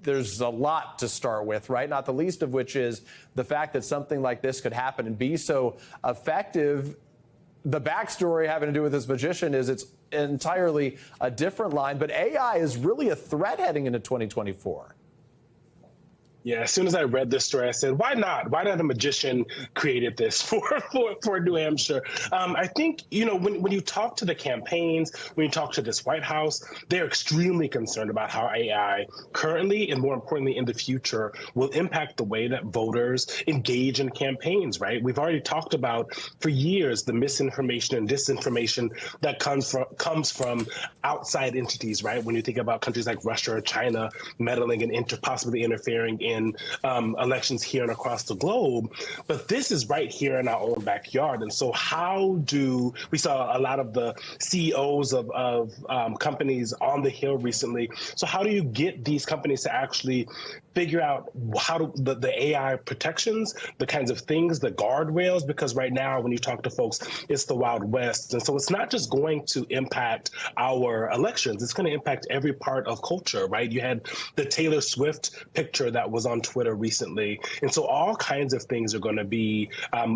there's a lot to start with, right? Not the least of which is the fact that something like this could happen and be so effective. The backstory having to do with this magician is it's entirely a different line, but AI is really a threat heading into 2024. Yeah, as soon as I read this story, I said, why not? Why not a magician created this for New Hampshire? I think, when you talk to the campaigns, when you talk to this White House, they're extremely concerned about how AI currently and more importantly in the future will impact the way that voters engage in campaigns, right? We've already talked about for years the misinformation and disinformation that comes from outside entities, right? When you think about countries like Russia or China meddling and possibly interfering in elections here and across the globe, but this is right here in our own backyard. And so we saw a lot of the CEOs of companies on the Hill recently. So how do you get these companies to actually figure out how the AI protections, the kinds of things, the guardrails? Because right now, when you talk to folks, it's the Wild West. And so it's not just going to impact our elections, it's going to impact every part of culture, right? You had the Taylor Swift picture that was on Twitter recently. And so all kinds of things are going to be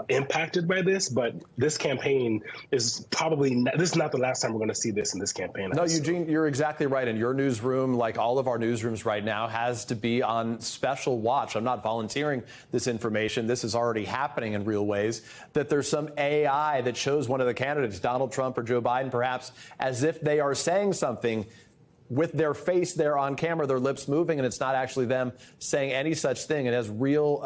impacted by this. But this campaign is this is not the last time we're going to see this in this campaign. No, Eugene, you're exactly right. And your newsroom, like all of our newsrooms right now, has to be on special watch. I'm not volunteering this information. This is already happening in real ways, that there's some AI that shows one of the candidates, Donald Trump or Joe Biden, perhaps, as if they are saying something with their face there on camera, their lips moving, and it's not actually them saying any such thing. It has real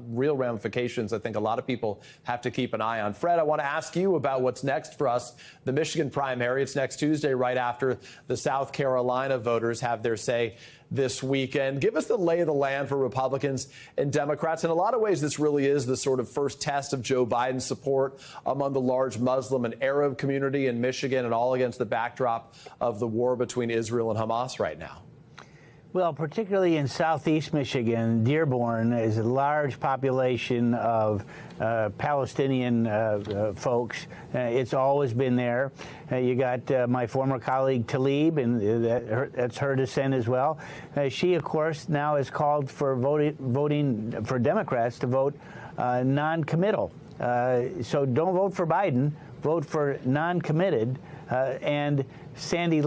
ramifications. I think a lot of people have to keep an eye on. Fred, I want to ask you about what's next for us. The Michigan primary, it's next Tuesday, right after the South Carolina voters have their say this weekend. Give us the lay of the land for Republicans and Democrats. In a lot of ways, this really is the sort of first test of Joe Biden's support among the large Muslim and Arab community in Michigan, and all against the backdrop of the war between Israel and Hamas right now. Well, particularly in southeast Michigan, Dearborn is a large population of Palestinian folks. It's always been there. You got my former colleague Tlaib, and that's her descent as well. She, of course, now has called for voting for Democrats to vote non-committal. So don't vote for Biden, vote for non-committed. And Andy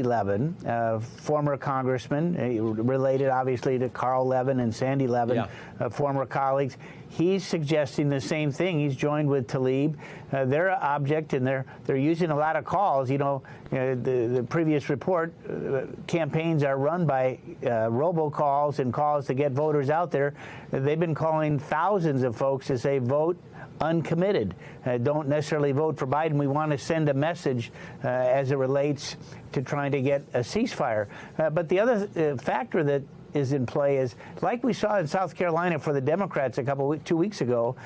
Levin, former congressman, related obviously to Carl Levin and Sandy Levin, former colleagues, he's suggesting the same thing. He's joined with Tlaib. Their object, and they're using a lot of calls. The previous report, campaigns are run by robocalls and calls to get voters out there. They've been calling thousands of folks to say vote uncommitted. Don't necessarily vote for Biden. We want to send a message as it relates to trying to get a ceasefire. But the other factor that is in play is, like we saw in South Carolina for the Democrats 2 weeks ago,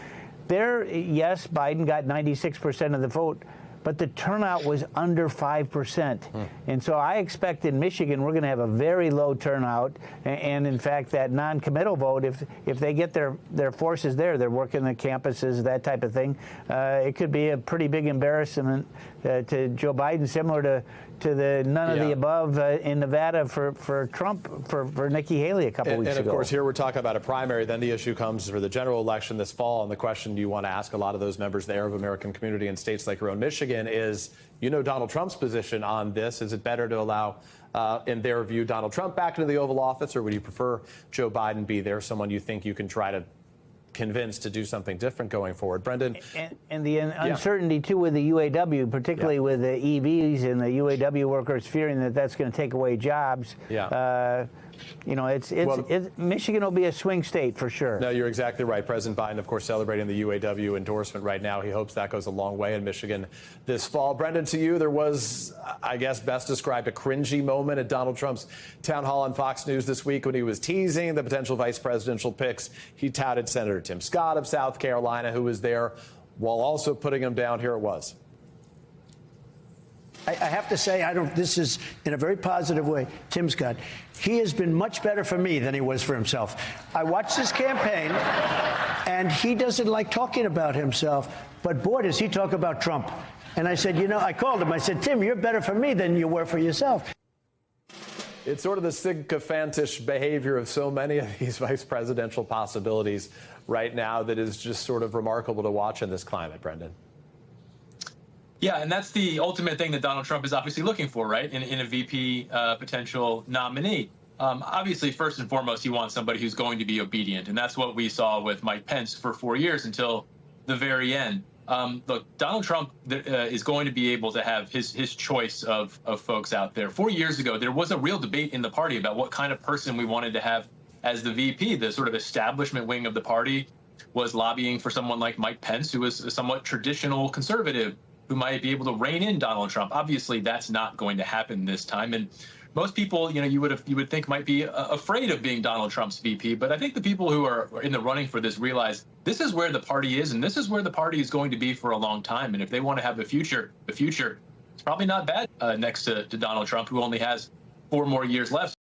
yes, Biden got 96% of the vote, but the turnout was under 5%. And so I expect in Michigan we're going to have a very low turnout. And in fact, that non-committal vote, if they get their forces there, they're working the campuses, that type of thing, it could be a pretty big embarrassment to Joe Biden, similar to the none of the above in Nevada for Trump, for Nikki Haley a couple weeks ago. And of course, here we're talking about a primary. Then the issue comes for the general election this fall. And the question you want to ask a lot of those members of the Arab American community in states like your own Michigan is, Donald Trump's position on this. Is it better to allow, in their view, Donald Trump back into the Oval Office, or would you prefer Joe Biden be there, someone you think you can try to convince to do something different going forward? Brendan? And the uncertainty, too, with the UAW, particularly with the EVs and the UAW workers fearing that that's going to take away jobs. Michigan will be a swing state for sure. No, you're exactly right. President Biden, of course, celebrating the UAW endorsement right now. He hopes that goes a long way in Michigan this fall. Brendan, to you, there was, I guess, best described a cringy moment at Donald Trump's town hall on Fox News this week when he was teasing the potential vice presidential picks. He touted Senator Tim Scott of South Carolina, who was there, while also putting him down. Here it was. I have to say, this is in a very positive way, Tim Scott. He has been much better for me than he was for himself. I watched this campaign, and he doesn't like talking about himself, but boy, does he talk about Trump. And I said, I called him. I said, Tim, you're better for me than you were for yourself. It's sort of the sycophantish behavior of so many of these vice presidential possibilities right now that is just sort of remarkable to watch in this climate, Brendan. Yeah, and that's the ultimate thing that Donald Trump is obviously looking for, right, in a VP potential nominee. Obviously, first and foremost, he wants somebody who's going to be obedient, and that's what we saw with Mike Pence for 4 years until the very end. Look, Donald Trump is going to be able to have his choice of folks out there. 4 years ago, there was a real debate in the party about what kind of person we wanted to have as the VP. The sort of establishment wing of the party was lobbying for someone like Mike Pence, who was a somewhat traditional conservative, who might be able to rein in Donald Trump. Obviously, that's not going to happen this time. And most people, you would think might be afraid of being Donald Trump's VP. But I think the people who are in the running for this realize this is where the party is, and this is where the party is going to be for a long time. And if they want to have a future, it's probably not bad next to Donald Trump, who only has 4 more years left.